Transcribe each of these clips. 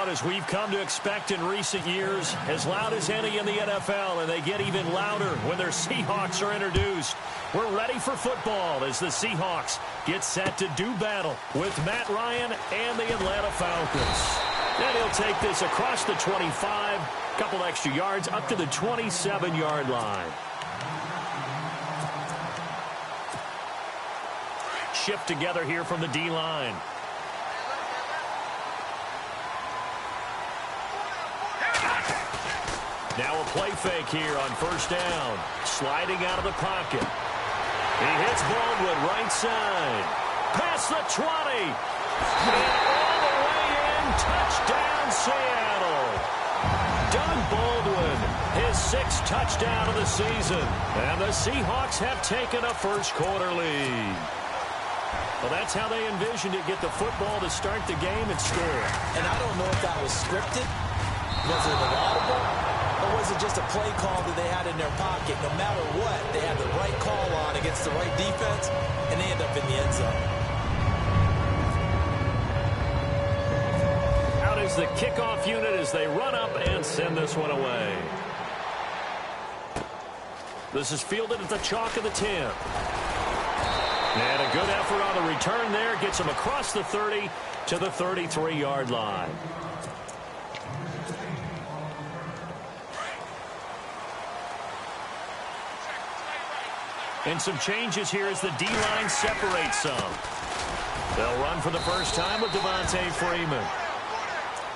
crowd, as we've come to expect in recent years, as loud as any in the NFL, and they get even louder when their Seahawks are introduced. We're ready for football as the Seahawks get set to do battle with Matt Ryan and the Atlanta Falcons. And he'll take this across the 25, couple extra yards up to the 27-yard line. Shift together here from the D-line. Now a play fake here on first down. Sliding out of the pocket. He hits Baldwin right side. Past the 20. And all the way in. Touchdown, Seattle. Doug Baldwin, his 6th touchdown of the season. And the Seahawks have taken a first-quarter lead. Well, that's how they envisioned it. Get the football to start the game and score. And I don't know if that was scripted. Was it an audible? Or was it just a play call that they had in their pocket? No matter what, they had the right call on against the right defense, and they end up in the end zone. Out is the kickoff unit as they run up and send this one away. This is fielded at the chalk of the 10. And a good effort on the return there. Gets him across the 30 to the 33-yard line. And some changes here as the D-line separates some. They'll run for the first time with Devontae Freeman.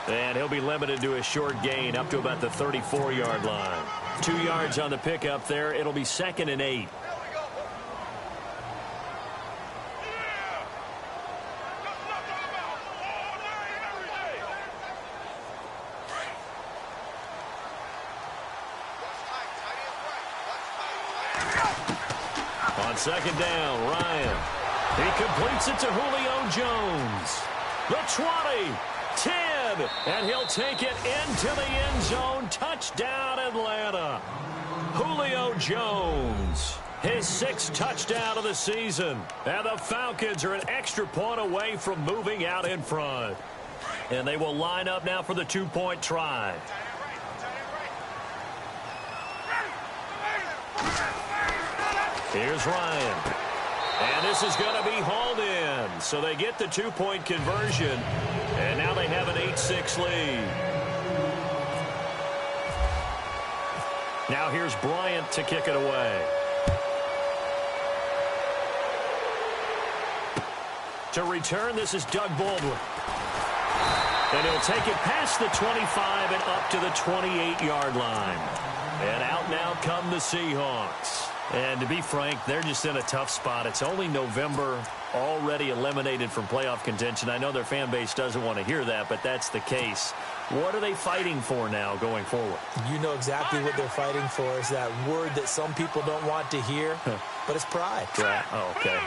And he'll be limited to a short gain up to about the 34-yard line. 2 yards on the pickup there. It'll be 2nd and 8. On second down, Ryan. He completes it to Julio Jones. The 20, 10, and he'll take it into the end zone. Touchdown, Atlanta. Julio Jones, his 6th touchdown of the season. And the Falcons are an extra point away from moving out in front. And they will line up now for the 2-point try. Here's Ryan. And this is going to be hauled in. So they get the 2-point conversion. And now they have an 8-6 lead. Now here's Bryant to kick it away. To return, this is Doug Baldwin. And he'll take it past the 25 and up to the 28-yard line. And out now come the Seahawks. And to be frank, they're just in a tough spot. It's only November, already eliminated from playoff contention. I know their fan base doesn't want to hear that, but that's the case. What are they fighting for now going forward? You know exactly what they're fighting for. Is that word that some people don't want to hear, but it's pride. Draft. Oh, okay.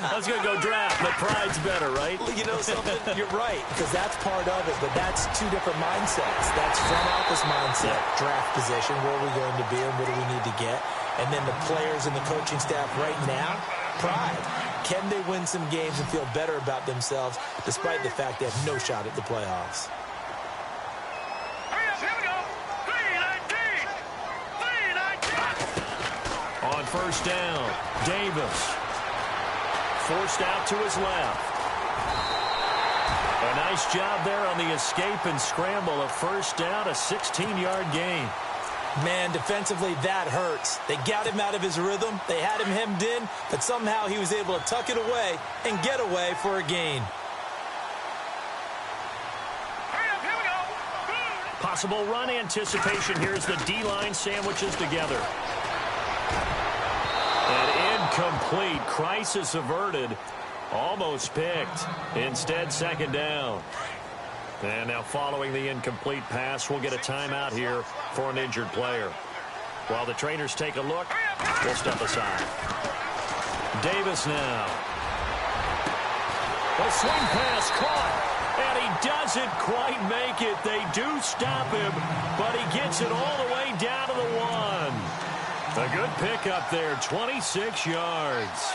I was going to go draft, but pride's better, right? Well, you know something? You're right, because that's part of it, but that's 2 different mindsets. That's front office mindset, draft position, where are we going to be and what do we need to get? And then the players and the coaching staff right now, pride. Can they win some games and feel better about themselves despite the fact they have no shot at the playoffs? On first down, Davis. Forced out to his left. A nice job there on the escape and scramble. A first down, a 16-yard gain. Man, defensively, that hurts. They got him out of his rhythm. They had him hemmed in, but somehow he was able to tuck it away and get away for a gain. Possible run anticipation here as the D-line sandwiches together. And incomplete. Crisis averted. Almost picked. Instead, second down. And now following the incomplete pass, we'll get a timeout here for an injured player. While the trainers take a look, we'll step aside. Davis now. A swing pass caught. And he doesn't quite make it. They do stop him, but he gets it all the way down to the 1. A good pickup there, 26 yards.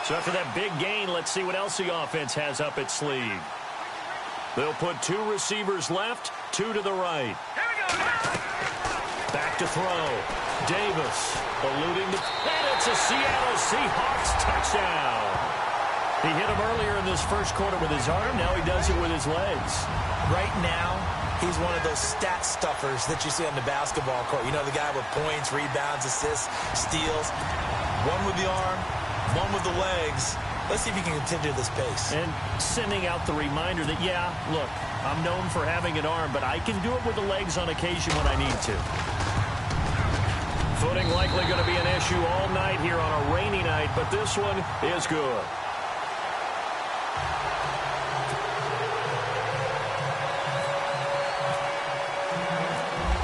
So after that big gain, let's see what else the offense has up its sleeve. They'll put 2 receivers left, 2 to the right. Back to throw. Davis eluding the... And it's a Seattle Seahawks touchdown. He hit him earlier in this first quarter with his arm. Now he does it with his legs. Right now, he's one of those stat stuffers that you see on the basketball court. You know, the guy with points, rebounds, assists, steals. One with the arm, one with the legs. Let's see if he can continue this pace. And sending out the reminder that, yeah, look, I'm known for having an arm, but I can do it with the legs on occasion when I need to. Footing likely going to be an issue all night here on a rainy night, but this one is good.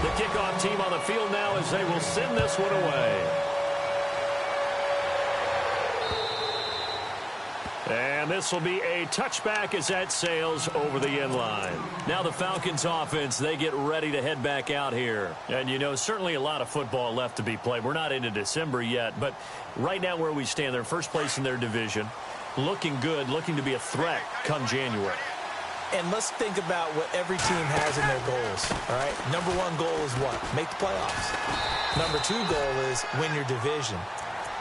The kickoff team on the field now as they will send this one away. And this will be a touchback as that sails over the end line. Now the Falcons offense, they get ready to head back out here. And, you know, certainly a lot of football left to be played. We're not into December yet, but right now where we stand, they're first place in their division. Looking good, looking to be a threat come January. And let's think about what every team has in their goals, all right? Number 1 goal is what? Make the playoffs. Number 2 goal is win your division.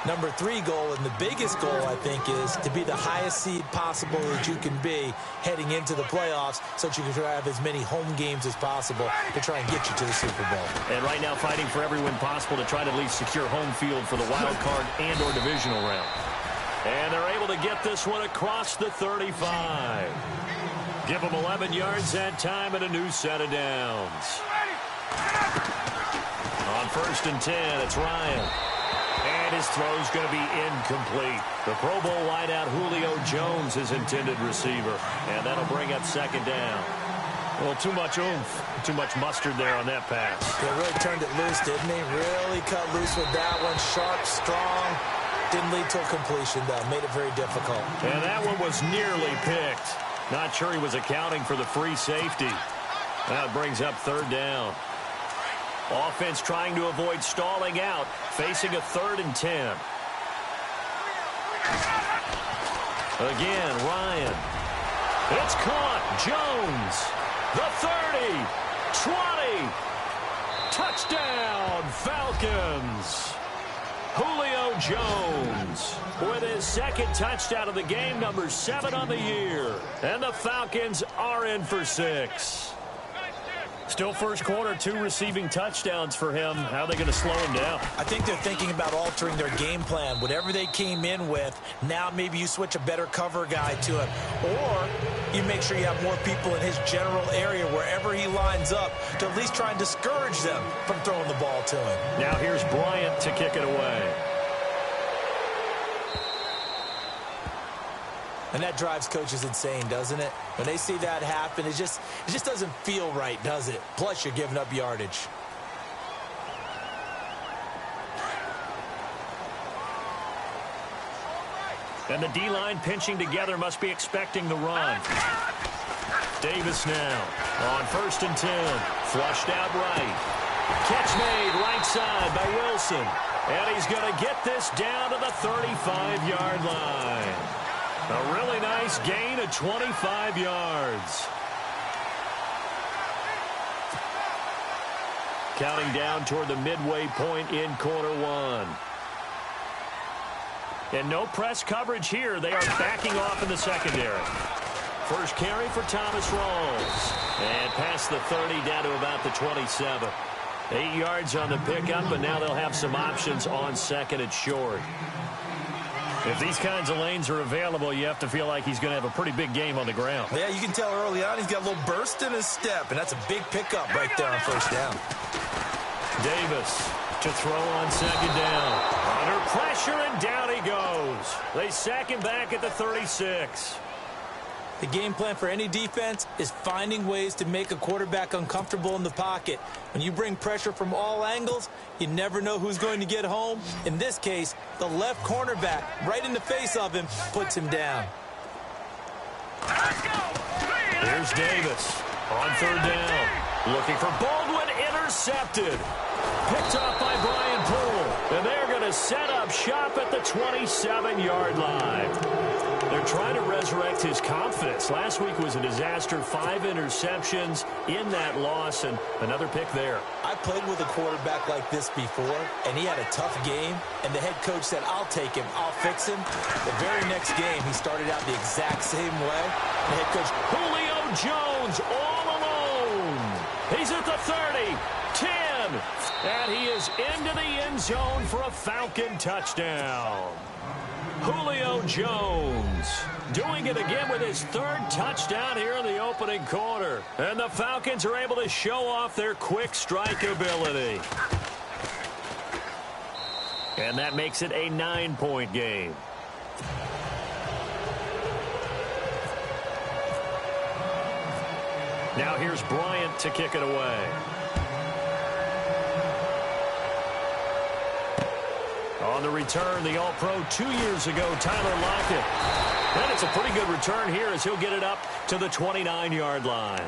Number 3 goal, and the biggest goal, I think, is to be the highest seed possible that you can be heading into the playoffs so that you can try to have as many home games as possible to try and get you to the Super Bowl. And right now fighting for every win possible to try to at least secure home field for the wild card and or divisional round. And they're able to get this one across the 35. Give them 11 yards that time and a new set of downs. On 1st and 10, it's Ryan. And his throw's going to be incomplete. The Pro Bowl wideout Julio Jones, his intended receiver. And that'll bring up 2nd down. Well, too much oomph, too much mustard there on that pass. He really turned it loose, didn't he? Really cut loose with that one. Sharp, strong. Didn't lead to a completion, though. Made it very difficult. And that one was nearly picked. Not sure he was accounting for the free safety. That brings up 3rd down. Offense trying to avoid stalling out, facing a 3rd and 10. Again, Ryan. It's caught. Jones. The 30. 20. Touchdown, Falcons. Julio Jones with his 2nd touchdown of the game, number 7 on the year. And the Falcons are in for 6. Still first quarter, 2 receiving touchdowns for him. How are they going to slow him down? I think they're thinking about altering their game plan. Whatever they came in with, now maybe you switch a better cover guy to him. Or you make sure you have more people in his general area wherever he lines up to at least try and discourage them from throwing the ball to him. Now here's Bryant to kick it away. And that drives coaches insane, doesn't it? When they see that happen, it just doesn't feel right, does it? Plus, you're giving up yardage. And the D-line pinching together must be expecting the run. Davis now on 1st and 10. Flushed out right. Catch made right side by Wilson. And he's going to get this down to the 35-yard line. A really nice gain of 25 yards. Counting down toward the midway point in quarter 1. And no press coverage here. They are backing off in the secondary. First carry for Thomas Rawls. And past the 30 down to about the 27. 8 yards on the pickup, but now they'll have some options on 2nd and short. If these kinds of lanes are available, you have to feel like he's going to have a pretty big game on the ground. Yeah, you can tell early on he's got a little burst in his step, and that's a big pickup right there on 1st down. Davis to throw on 2nd down. Under pressure, and down he goes. They sack him back at the 36. The game plan for any defense is finding ways to make a quarterback uncomfortable in the pocket. When you bring pressure from all angles, you never know who's going to get home. In this case, the left cornerback, right in the face of him, puts him down. Here's Davis on 3rd down. Looking for Baldwin, intercepted. Picked off by Brian Poole. And they're going to set up shop at the 27-yard line. They're trying to resurrect his confidence. Last week was a disaster. 5 interceptions in that loss, and another pick there. I played with a quarterback like this before, and he had a tough game, and the head coach said, I'll take him, I'll fix him. The very next game, he started out the exact same way. The head coach, Julio Jones, all alone. He's at the 30, 10, and he is into the end zone for a Falcon touchdown. Julio Jones doing it again with his 3rd touchdown here in the opening quarter. And the Falcons are able to show off their quick strike ability. And that makes it a 9-point game. Now here's Bryant to kick it away. On the return, the All-Pro 2 years ago, Tyler Lockett. And it's a pretty good return here as he'll get it up to the 29-yard line.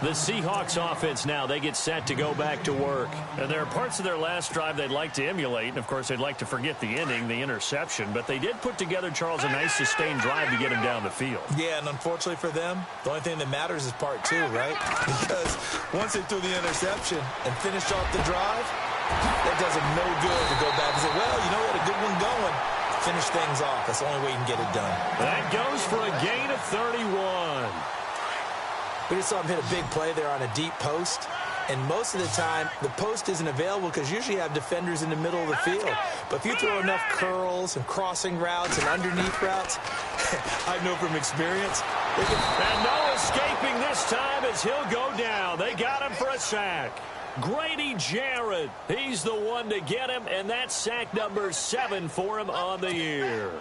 The Seahawks offense now, they get set to go back to work. And there are parts of their last drive they'd like to emulate. And, of course, they'd like to forget the ending, the interception. But they did put together, Charles, a nice sustained drive to get him down the field. yeah, and unfortunately for them, the only thing that matters is part 2, right? Because once they threw the interception and finished off the drive, that does them no good to go back and say, well, you know, we had a good one going. Finish things off. That's the only way you can get it done. That goes for a gain of 31. We just saw him hit a big play there on a deep post. And most of the time, the post isn't available because usually you have defenders in the middle of the field. But if you throw enough curls and crossing routes and underneath routes, I know from experience. And no escaping this time as he'll go down. They got him for a sack. Grady Jarrett, he's the one to get him, and that's sack number 7 for him on the year.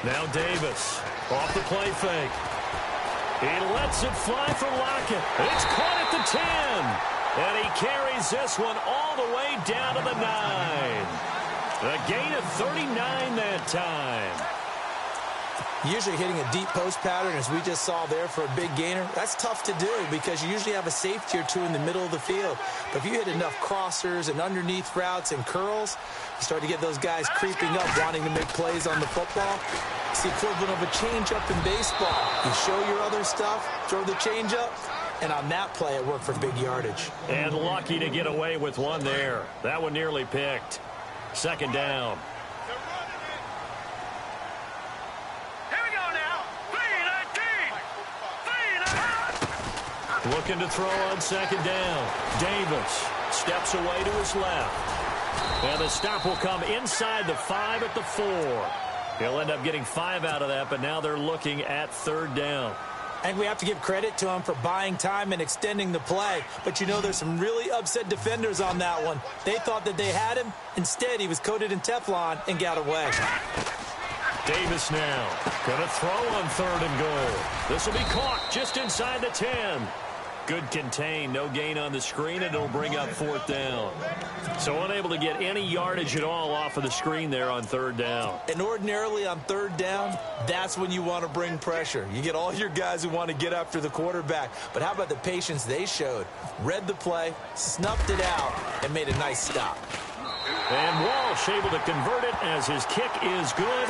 Now Davis off the play fake. He lets it fly for Lockett. It's caught at the 10. And he carries this one all the way down to the 9. A gain of 39 that time. Usually hitting a deep post pattern, as we just saw there for a big gainer, that's tough to do because you usually have a safety or 2 in the middle of the field. But if you hit enough crossers and underneath routes and curls, you start to get those guys creeping up, wanting to make plays on the football. It's the equivalent of a change-up in baseball. You show your other stuff, throw the change-up, and on that play, it worked for big yardage. And lucky to get away with one there. That one nearly picked. 2nd down. Looking to throw on 2nd down. Davis steps away to his left. And the stop will come inside the 5 at the 4. He'll end up getting 5 out of that, but now they're looking at 3rd down. I think we have to give credit to him for buying time and extending the play. But, you know, there's some really upset defenders on that one. They thought that they had him. Instead, he was coated in Teflon and got away. Davis now going to throw on 3rd and goal. This will be caught just inside the 10. Good contain, no gain on the screen, and it'll bring up 4th down. So unable to get any yardage at all off of the screen there on 3rd down. And ordinarily on 3rd down, that's when you want to bring pressure. You get all your guys who want to get after the quarterback. But how about the patience they showed? Read the play, snuffed it out, and made a nice stop. And Walsh able to convert it as his kick is good.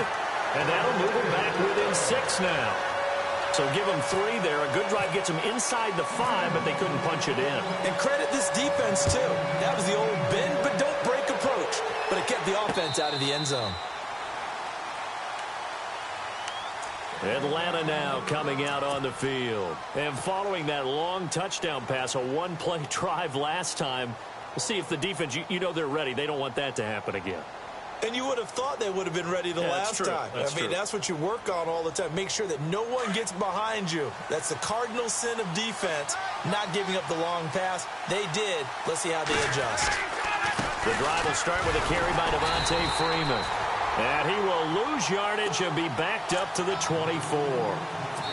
And that'll move him back within 6 now. So give them 3 there. A good drive gets them inside the 5, but they couldn't punch it in. And credit this defense, too. That was the old bend but don't break approach. But it kept the offense out of the end zone. Atlanta now coming out on the field. And following that long touchdown pass, a 1-play drive last time, we'll see if the defense, you know they're ready. They don't want that to happen again. And you would have thought they would have been ready the last time. I mean, that's what you work on all the time. Make sure that no one gets behind you. That's the cardinal sin of defense, not giving up the long pass. They did. Let's see how they adjust. The drive will start with a carry by Devontae Freeman. And he will lose yardage and be backed up to the 24.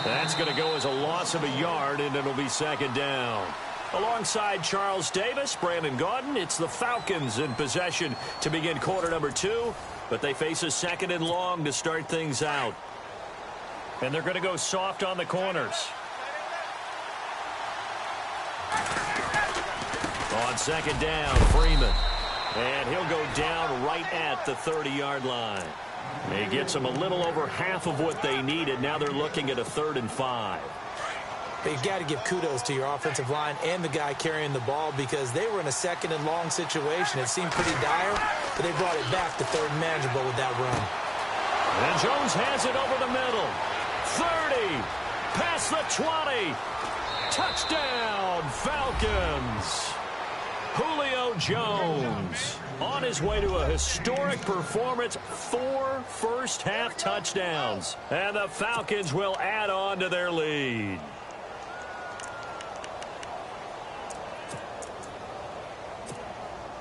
That's going to go as a loss of a yard, and it'll be 2nd down. Alongside Charles Davis, Brandon Gaudin, it's the Falcons in possession to begin quarter number 2, but they face a second and long to start things out. And they're going to go soft on the corners. On second down, Freeman. And he'll go down right at the 30-yard line. He gets them a little over half of what they needed. Now they're looking at a 3rd and 5. You've got to give kudos to your offensive line and the guy carrying the ball because they were in a second and long situation. It seemed pretty dire, but they brought it back to 3rd and manageable with that run. And Jones has it over the middle. 30, past the 20. Touchdown, Falcons. Julio Jones on his way to a historic performance, 4 first-half touchdowns. And the Falcons will add on to their lead.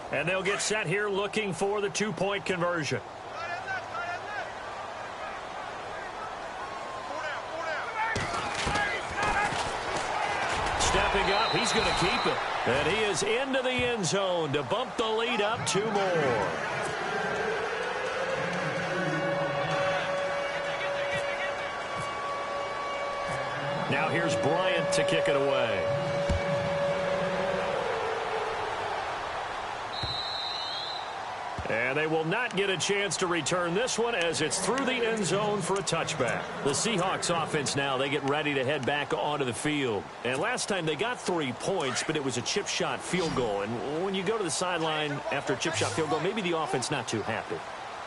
And they'll get set here looking for the 2-point conversion. Stepping up, he's going to keep it. And he is into the end zone to bump the lead up 2 more. Now here's Bryant to kick it away. And they will not get a chance to return this one as it's through the end zone for a touchback. The Seahawks offense now, they get ready to head back onto the field. And last time they got 3 points, but it was a chip shot field goal. And when you go to the sideline after a chip shot field goal, maybe the offense not too happy.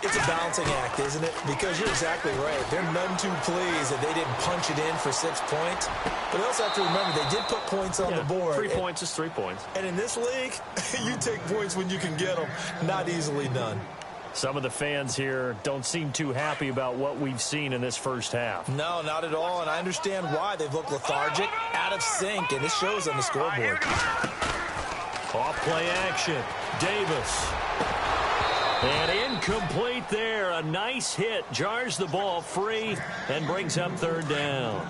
It's a balancing act, isn't it? Because you're exactly right. They're none too pleased that they didn't punch it in for 6 points. But they also have to remember they did put points on the board. 3 points is 3 points. And in this league, you take points when you can get them. Not easily done. Some of the fans here don't seem too happy about what we've seen in this first half. No, not at all. And I understand why. They've looked lethargic, out of sync, and it shows on the scoreboard. Off play action. Davis. And incomplete there. A nice hit. Jars the ball free and brings up 3rd down.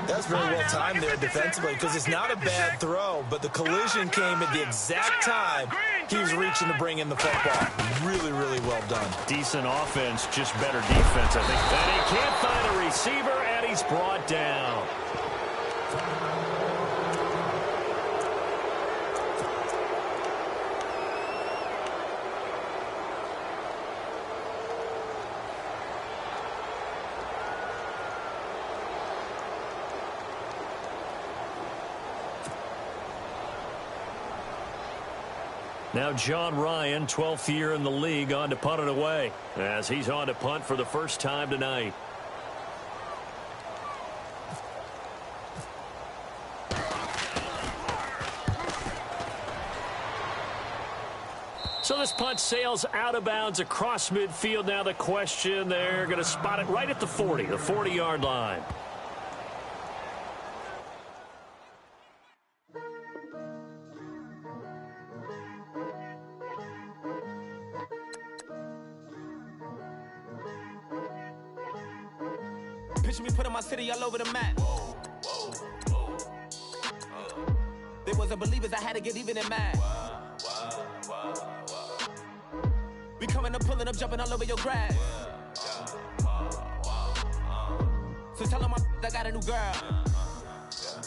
That's very well timed there defensively because it's not a bad throw, but the collision came at the exact time he was reaching to bring in the football. Really, really well done. Decent offense, just better defense, I think. And he can't find a receiver, and he's brought down. Now John Ryan, 12th year in the league, on to punt it away as he's on to punt for the first time tonight. So this punt sails out of bounds across midfield. Now the question, they're going to spot it right at the 40, the 40-yard line. Picture me putting my city all over the map. They wasn't believers, I had to get even and mad. We coming up, pulling up, jumping all over your grass. So tell them I got a new girl.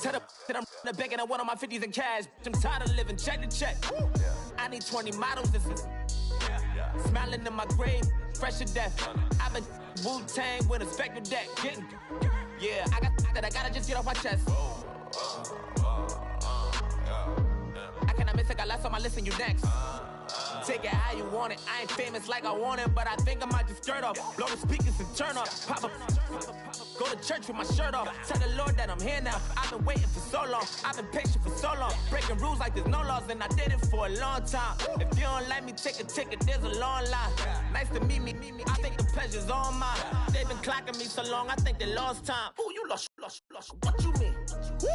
Tell them that I'm begging, I want on my 50s in cash. I'm tired of living check to check. I need 20 models, this is smiling in my grave, fresh to death. I've been Wu-Tang with a spectral deck. Yeah, I got that, I gotta just get off my chest. I cannot miss it, got last on my list and you next. Take it how you want it. I ain't famous like I want it, but I think I might just skirt off. Blow the speakers and turn up. Pop up. Go to church with my shirt off. Tell the Lord that I'm here now. I've been waiting for so long. I've been patient for so long. Breaking rules like there's no laws, and I did it for a long time. If you don't like me, take a ticket. There's a long line. Nice to meet me. I think the pleasure's all mine. They've been clocking me so long, I think they lost time. Ooh, you lost. What you mean? Woo!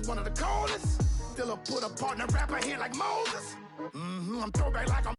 one of the coldest. Still put a partner rapper here like Moses. I'm throwback like I'm